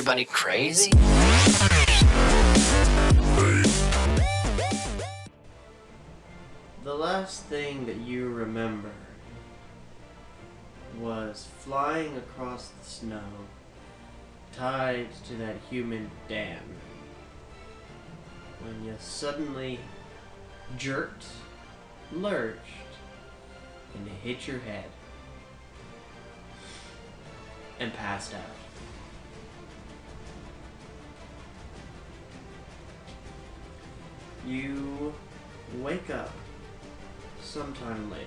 anybody crazy? The last thing that you remember was flying across the snow, tied to that human dam, when you suddenly jerked, lurched, and hit your head, and passed out. You wake up sometime later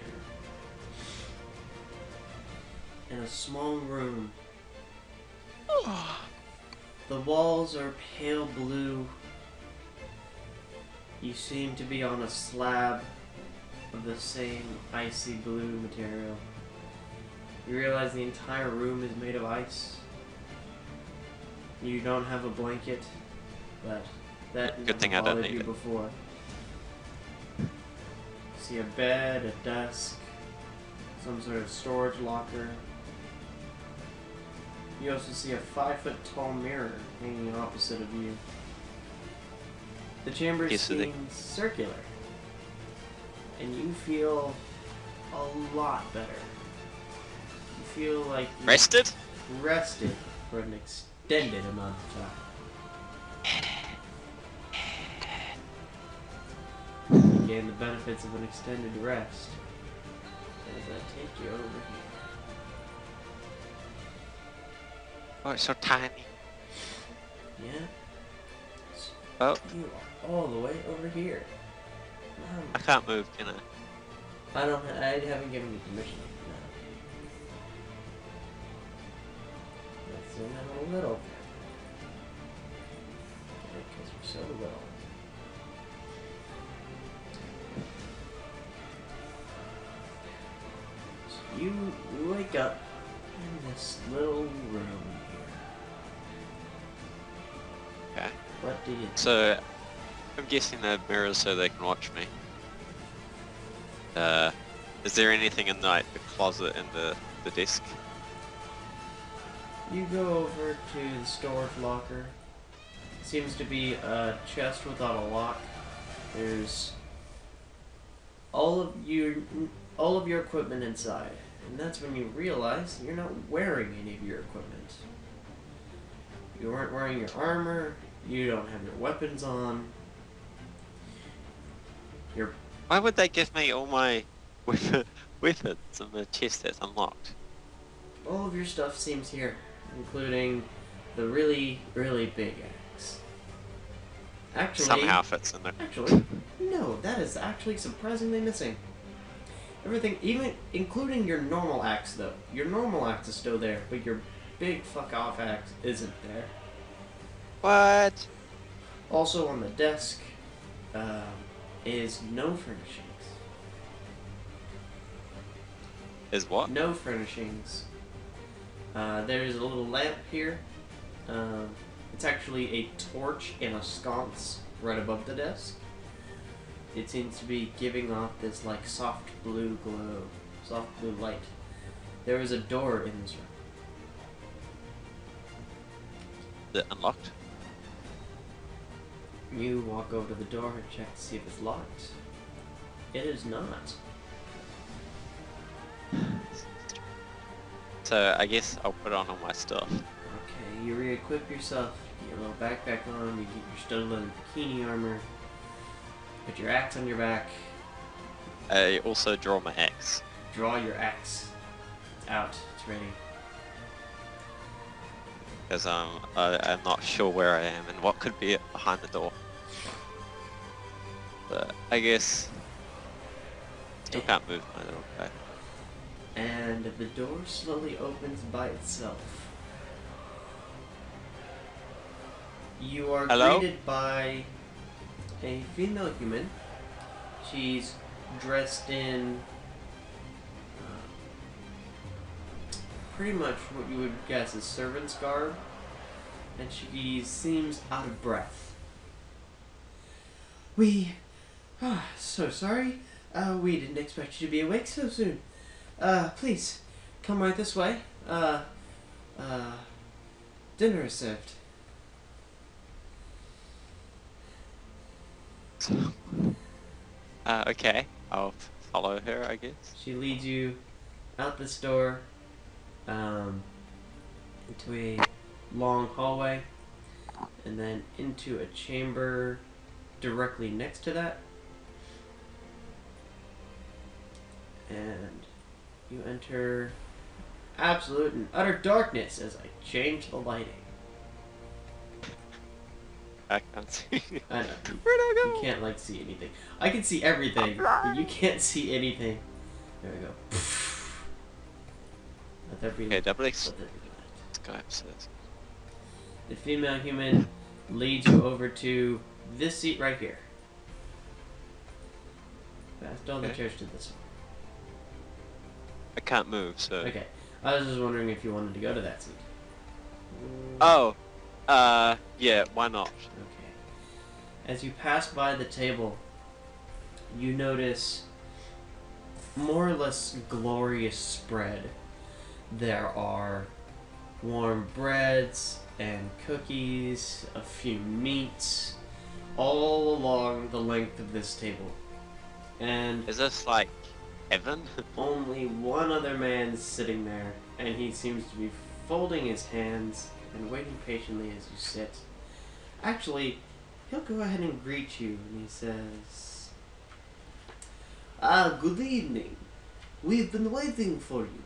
in a small room. The walls are pale blue. You seem to be on a slab of the same icy blue material. You realize the entire room is made of ice. You don't have a blanket, but that Good thing I never don't bothered need you it. before. See a bed, a desk, some sort of storage locker. You also see a 5-foot-tall mirror hanging opposite of you. The chamber seems circular, and you feel a lot better. You feel like you Rested? rested for an extended amount of time. You gain the benefits of an extended rest. As I take you over here. Oh, it's so tiny. Yeah? Oh, You are all the way over here. I can't move, can I? I haven't given you permission. No. Let's zoom in a little. Because you're so little. So you wake up in this little room here. Okay. What do you do? So, I'm guessing the mirrors so they can watch me. Is there anything in like the closet and the desk? You go over to the storage locker. Seems to be a chest without a lock. There's all of your equipment inside, and that's when you realize you're not wearing any of your equipment. You weren't wearing your armor. You don't have your weapons on. Why would they give me all my weapons in the chest that's unlocked? All of your stuff seems here, including the really, really big axe. Actually, Somehow fits in there. Actually, no, that is actually surprisingly missing. Everything, even including your normal axe, though. Your normal axe is still there, but your big fuck off axe isn't there. What? Also on the desk is no furnishings. Is what? No furnishings. There's a little lamp here. It's actually a torch in a sconce right above the desk. It seems to be giving off this like soft blue glow, soft blue light. There is a door in this room. Is it unlocked? You walk over to the door and check to see if it's locked. It is not. So I guess I'll put on all my stuff. Okay, you re-equip yourself, get your little backpack on, you get your stud leather bikini armor, put your axe on your back, I also draw my axe. draw your axe. It's out, it's ready. Because I'm not sure where I am and what could be behind the door. But I guess still can't move my little guy. And the door slowly opens by itself. You are Hello? greeted by a female human. She's dressed in pretty much what you would guess is servant's garb, and she seems out of breath. So sorry. We didn't expect you to be awake so soon. Please, come right this way. Dinner is served. Okay. I'll follow her, I guess. She leads you out this door, into a long hallway, and then into a chamber directly next to that. And you enter absolute and utter darkness as I change the lighting. I can't see. I know. Where'd I You go? can't, like, see anything. I can see everything, but you can't see anything. There we go. Let there be Okay, double let X. there be light. Skype says. The female human leads you over to this seat right here. Past all the Okay. chairs to this one. I can't move, so. Okay. I was just wondering if you wanted to go to that seat. Oh. Yeah. Why not? Okay. As you pass by the table, you notice more or less glorious spread. There are warm breads and cookies, a few meats, all along the length of this table. And Is this like heaven? only one other man sitting there, and he seems to be folding his hands and waiting patiently as you sit. Actually, he'll go ahead and greet you, and he says, good evening. We've been waiting for you.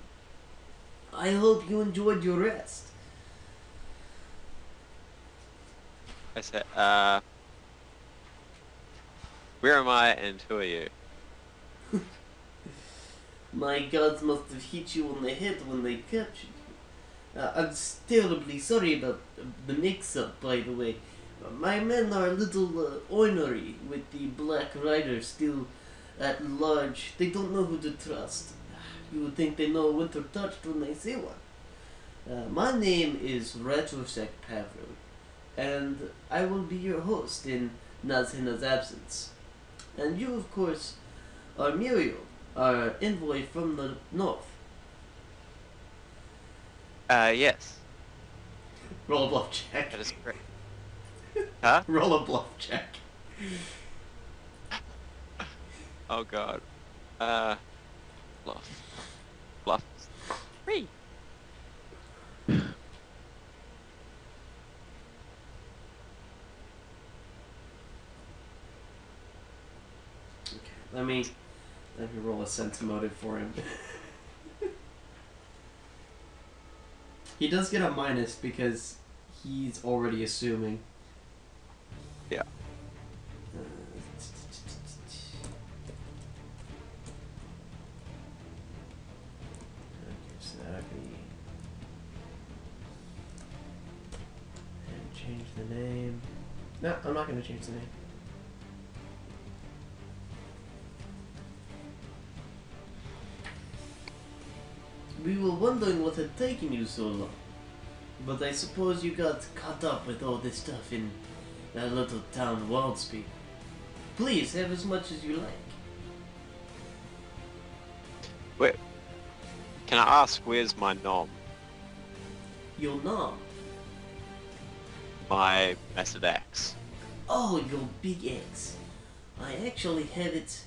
I hope you enjoyed your rest. I said, where am I and who are you? My gods must have hit you on the head when they captured you. I'm terribly sorry about the mix-up, by the way. My men are a little ornery with the Black Rider still at large. They don't know who to trust. You would think they know winter touched when they see one. My name is Retrosec Pavril, and I will be your host in Nazhina's absence. And you, of course, are Muriel, our envoy from the north. Yes. Roll a bluff check. That is correct. Huh? Roll a bluff check. Oh god. Bluff. Bluff. 3. Okay, let me roll a sense motive for him. He does get a minus because he's already assuming. Yeah. Okay, so that'd be. And change the name. No, I'm not going to change the name. We were wondering what had taken you so long, but I suppose you got caught up with all this stuff in that little town Waldspeed. Please, have as much as you like. Wait. Can I ask where's my nom? Your nom. My massive axe. Oh, your big axe. I actually had it...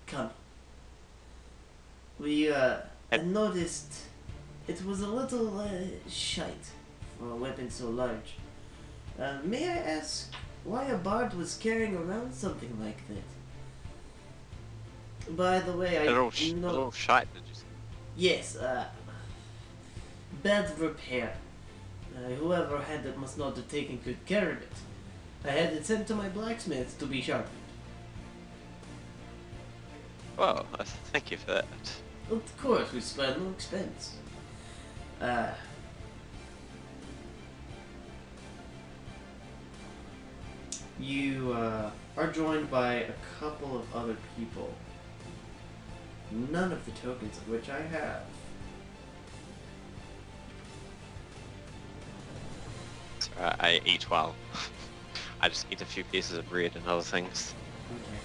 coming. We, I noticed it was a little, shite for a weapon so large. May I ask why a bard was carrying around something like that? By the way, I A know... little shite, did you say? Yes, bad repair. Whoever had it must not have taken good care of it. I had it sent to my blacksmith to be sharpened. Well, thank you for that. Of course, we spared no expense. You are joined by a couple of other people. None of the tokens of which I have. So, I eat well. I just eat a few pieces of bread and other things. Okay.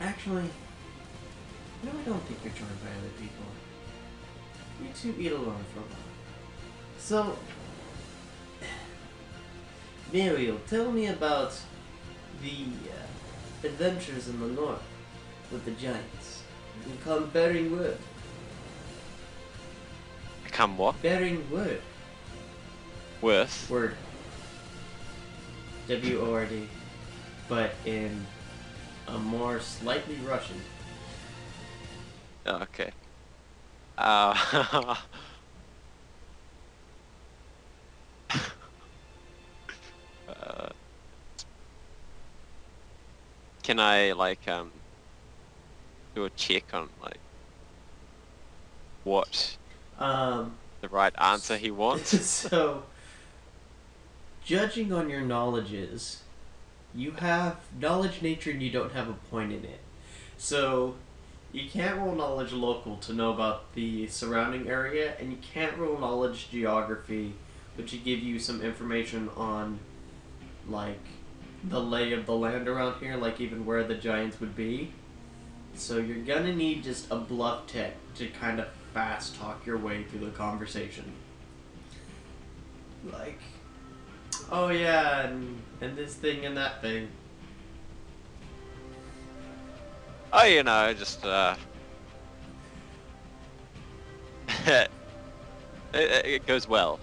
Actually, no, I don't think you're joined by other people. You two eat alone for a while. So, Muriel, tell me about the adventures in the north with the giants. You come bearing word. Come what? Bearing word. Worth. Word. W-O-R-D. But in a more slightly Russian. Oh, okay. Uh, can I like do a check on like what the right answer he wants? So, judging on your knowledges, you have knowledge nature and you don't have a point in it. So, you can't roll knowledge local to know about the surrounding area, and you can't roll knowledge geography, which would give you some information on, like, the lay of the land around here, like even where the giants would be. So you're gonna need just a bluff tech to kind of fast talk your way through the conversation. Like, oh yeah, and this thing and that thing. Oh, you know, just it goes well.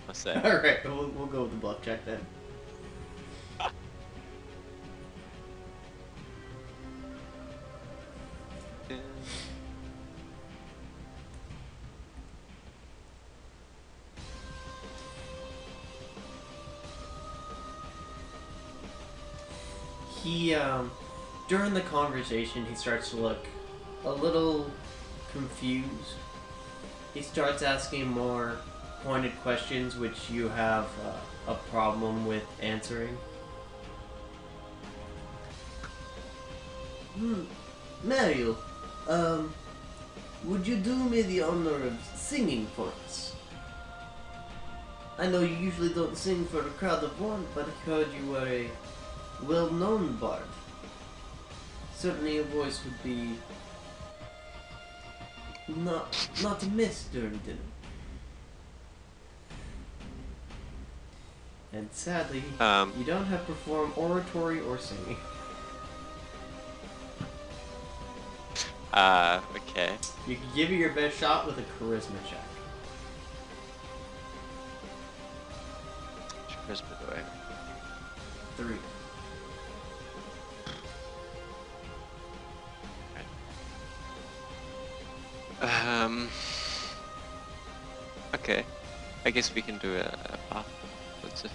I say. All right, we'll go with the bluff check then. He, during the conversation, he starts to look a little confused. He starts asking more pointed questions, which you have a problem with answering. Mario, would you do me the honor of singing for us? I know you usually don't sing for a crowd of one, but I heard you were a well-known bard. Certainly your voice would be not to miss during dinner. And sadly, you don't have to perform oratory or singing. Okay. You can give it your best shot with a charisma check. Charisma do I? 3. Okay. I guess we can do a path. What's it?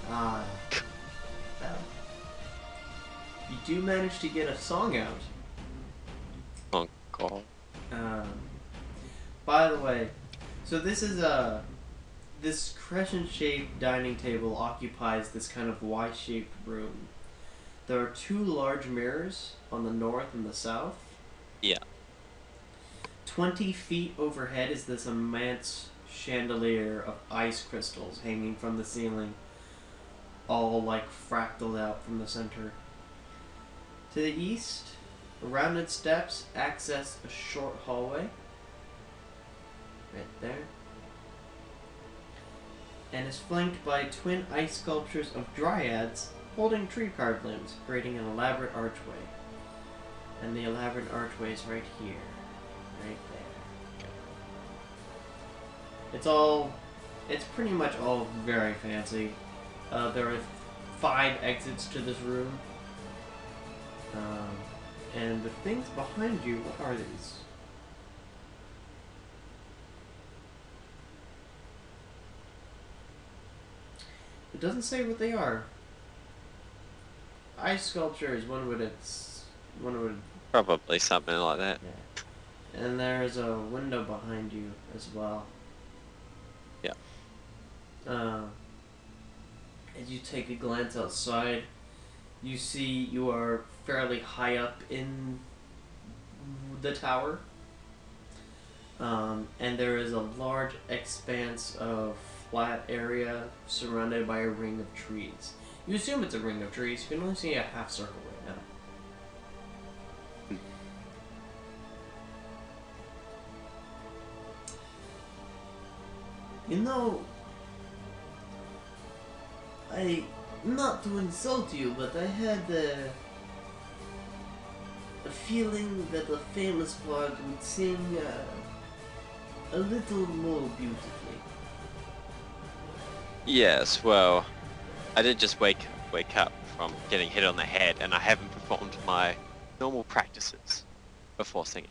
Well. You do manage to get a song out. Oh god. By the way, so this is this crescent-shaped dining table occupies this kind of Y-shaped room. There are 2 large mirrors on the north and the south. Yeah. 20 feet overhead is this immense chandelier of ice crystals hanging from the ceiling, all like fractaled out from the center. To the east, rounded steps access a short hallway. Right there. And is flanked by twin ice sculptures of dryads holding tree carved limbs, creating an elaborate archway. And the elaborate archway is right here. Right there. It's pretty much all very fancy. There are 5 exits to this room. And the things behind you, what are these? It doesn't say what they are. Ice sculptures, one would Probably something like that. yeah. And there's a window behind you as well. Yeah. As you take a glance outside, you see you are fairly high up in the tower. And there is a large expanse of flat area surrounded by a ring of trees. You assume it's a ring of trees, you can only see a half circle right You know, not to insult you, but I had a feeling that a famous bard would sing a little more beautifully. Yes, well, I did just wake up from getting hit on the head, and I haven't performed my normal practices before singing.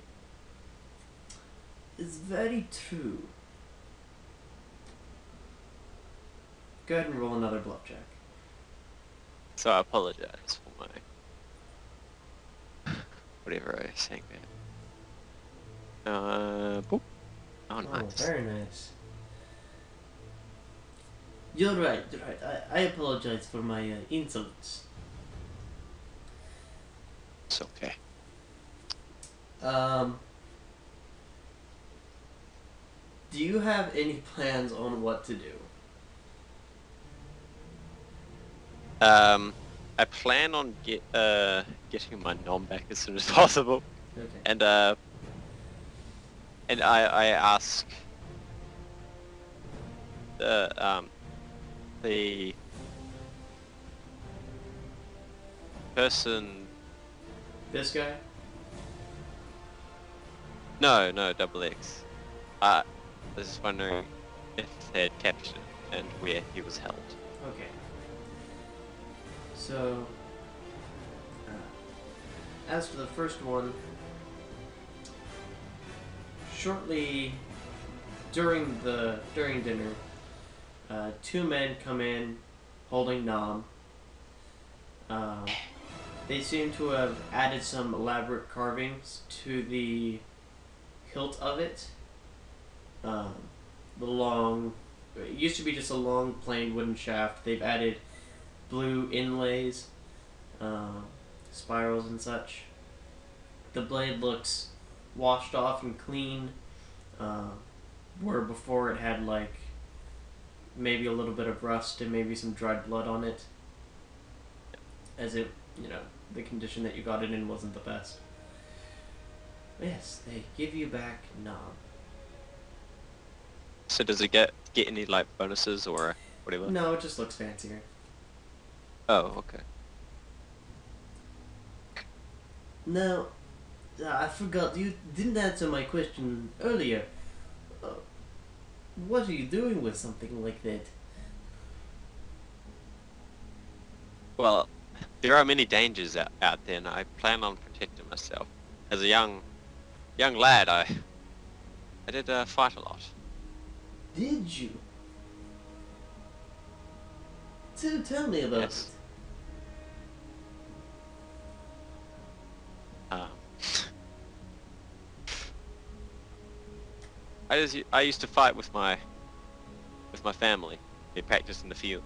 It's very true. Go ahead and roll another bluff check. So I apologize for my whatever I sang there. Boop. Oh, nice. Oh, very nice. You're right. I apologize for my insolence. It's okay. Do you have any plans on what to do? I plan on getting my nom back as soon as possible. Okay. And I ask the person. This guy? No, double X. I was just wondering if they had captured him and where he was held. Okay. So, as for the first one, shortly during dinner, two men come in holding Nam. They seem to have added some elaborate carvings to the hilt of it. It used to be just a long, plain wooden shaft. They've added blue inlays, spirals and such. The blade looks washed off and clean, where before it had like maybe a little bit of rust and maybe some dried blood on it, as it, the condition that you got it in wasn't the best. Yes, they give you back Nom. So does it get any like bonuses or whatever? No, it just looks fancier. Oh, okay. Now, I forgot, you didn't answer my question earlier. What are you doing with something like that? Well, there are many dangers out there, and I plan on protecting myself. As a young lad, I did fight a lot. Did you? So tell me about Yes. I used to fight with my family. We practiced in the field,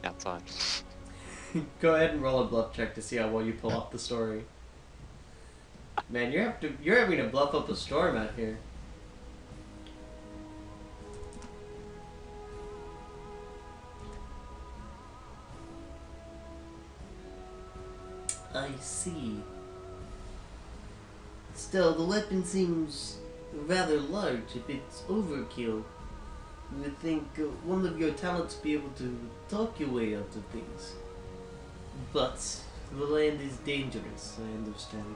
outside. it. Go ahead and roll a bluff check to see how well you pull off the story. Man, you're having to bluff up a storm out here. I see. Still, the weapon seems rather large. If it's overkill, you would think one of your talents would be able to talk your way out of things. But the land is dangerous, I understand.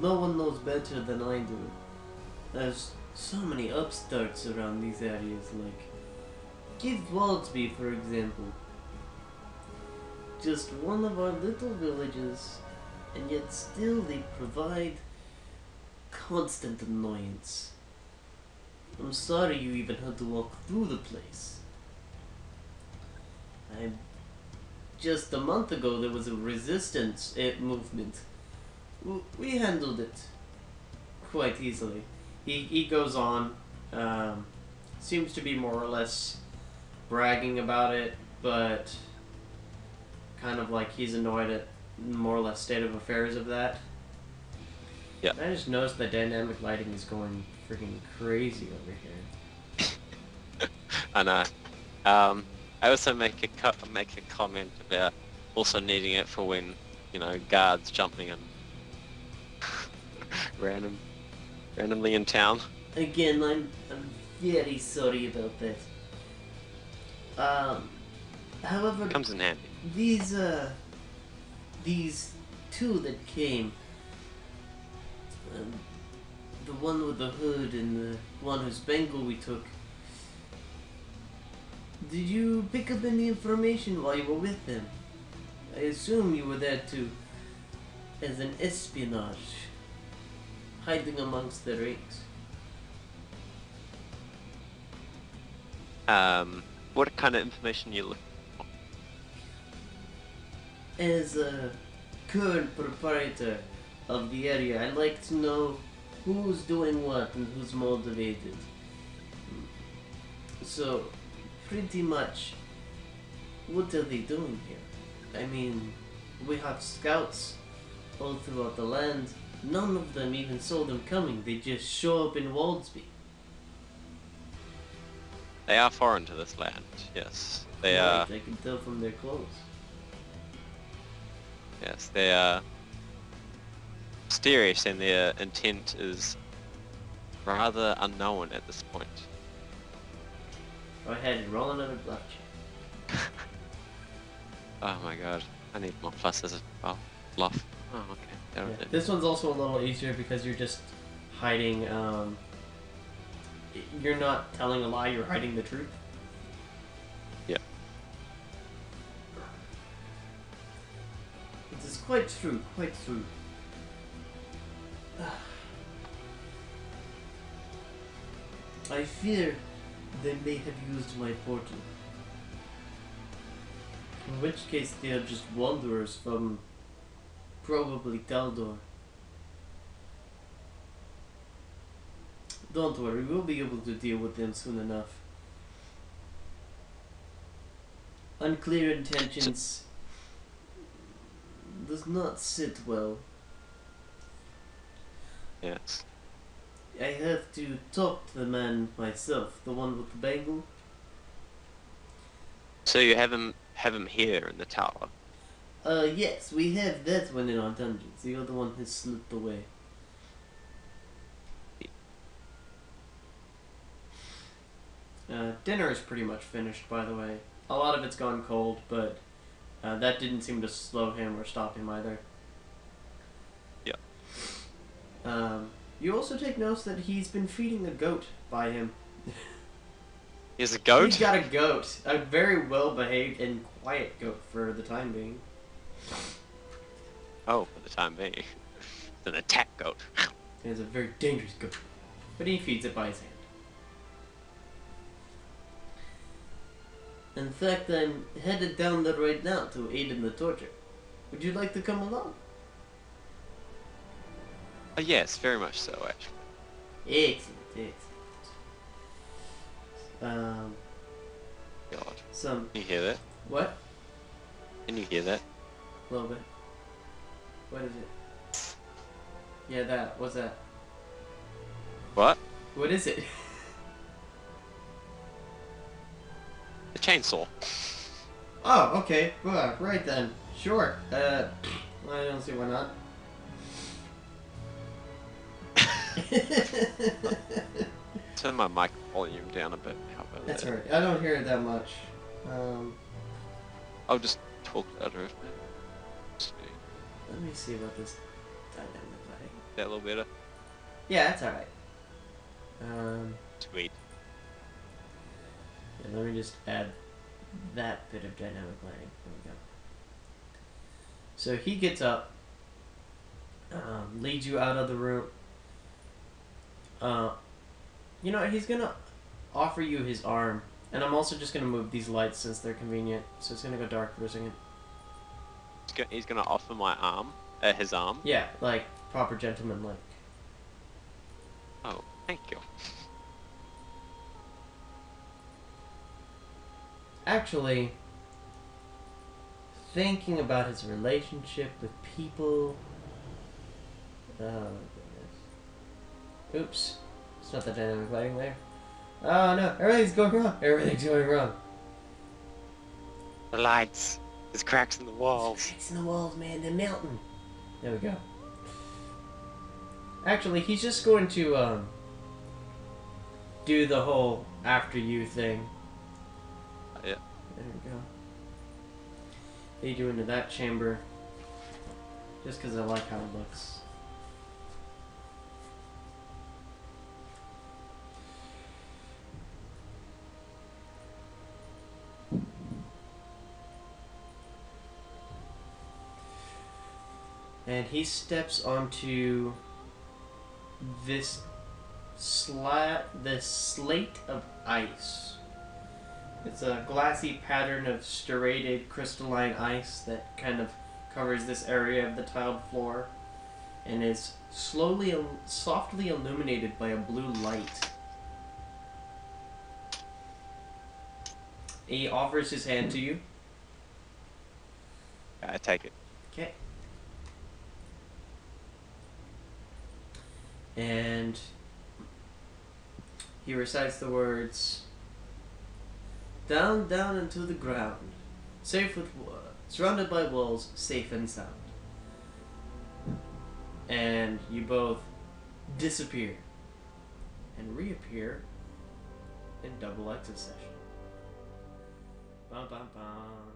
No one knows better than I do. There's so many upstarts around these areas, like Keith Waldsby, for example. Just one of our little villages, and yet still they provide constant annoyance. I'm sorry you even had to walk through the place. Just a month ago there was a resistance movement. We handled it quite easily. He goes on, seems to be more or less bragging about it, but kind of like he's annoyed at more or less state of affairs of that. Yeah. I just noticed that dynamic lighting is going freaking crazy over here. I know. I also make a comment about also needing it for when you know, guards jumping and randomly in town. Again, I'm very sorry about that. However, Comes in handy. these two that came, the one with the hood and the one whose bangle we took, did you pick up any information while you were with them? I assume you were there as an espionage, hiding amongst the ranks. What kind of information you look? As a current proprietor of the area, I'd like to know who's doing what and who's motivated. So, pretty much, what are they doing here? I mean, we have scouts all throughout the land. None of them even saw them coming. They just show up in Waldsby. They are foreign to this land. Yes, they Right, are. I can tell from their clothes. Yes, they are mysterious, and their intent is rather unknown at this point. Go ahead and roll another bluff check. Oh my god, I need more pluses. Oh, bluff. Oh, okay. That'll Yeah. do. This one's also a little easier because you're just hiding. You're not telling a lie. You're hiding the truth. Yeah. It is quite true. Quite true. I fear they may have used my portal. In which case they are just wanderers from probably Taldor. Don't worry, we'll be able to deal with them soon enough. Unclear intentions does not sit well. Yes. I have to talk to the man myself, the one with the bangle. So you have him here in the tower. Yes, we have that one in our dungeons. The other one has slipped away. Dinner is pretty much finished, by the way. A lot of it's gone cold, but that didn't seem to slow him or stop him either. Yeah. You also take notice that he's been feeding a goat by him. He has a goat? He's got a goat. A very well-behaved and quiet goat for the time being. Oh, for the time being. It's an attack goat. He's a very dangerous goat. But he feeds it by his hand. In fact, I'm headed down there right now to aid in the torture. Would you like to come along? Yes, very much so, actually. Excellent, excellent. God. Some... Can you hear that? What? Can you hear that? A little bit. What is it? Yeah, that. What's that? What? What is it? The chainsaw. Oh, okay. Well, right then. Sure. I don't see why not. Turn my mic volume down a bit. How about That's that? alright. I don't hear it that much. I'll just talk louder. Let me see about this dynamic lighting. That a little better? Yeah, that's alright. Sweet. Yeah, let me just add that bit of dynamic lighting. There we go. So he gets up, leads you out of the room. You know, he's gonna offer you his arm, and I'm also just gonna move these lights since they're convenient. So it's gonna go dark for a second. He's gonna offer my arm, his arm. Yeah, like proper gentleman like. Oh, thank you. Actually, thinking about his relationship with people. Oh goodness. Oops. It's not the dynamic lighting there. Oh no, everything's going wrong. Everything's going wrong. The lights. There's cracks in the walls. Cracks in the walls, man. They're melting. There we go. Actually, he's just going to do the whole after you thing. Yeah. There we go. Lead you into that chamber. Just because I like how it looks. And he steps onto this slate of ice. It's a glassy pattern of striated crystalline ice that kind of covers this area of the tiled floor and is softly illuminated by a blue light. He offers his hand to you. I take it. Okay. And he recites the words, down, down into the ground, safe with surrounded by walls, safe and sound. And you both disappear and reappear in double exit session. Bum, bum, bum.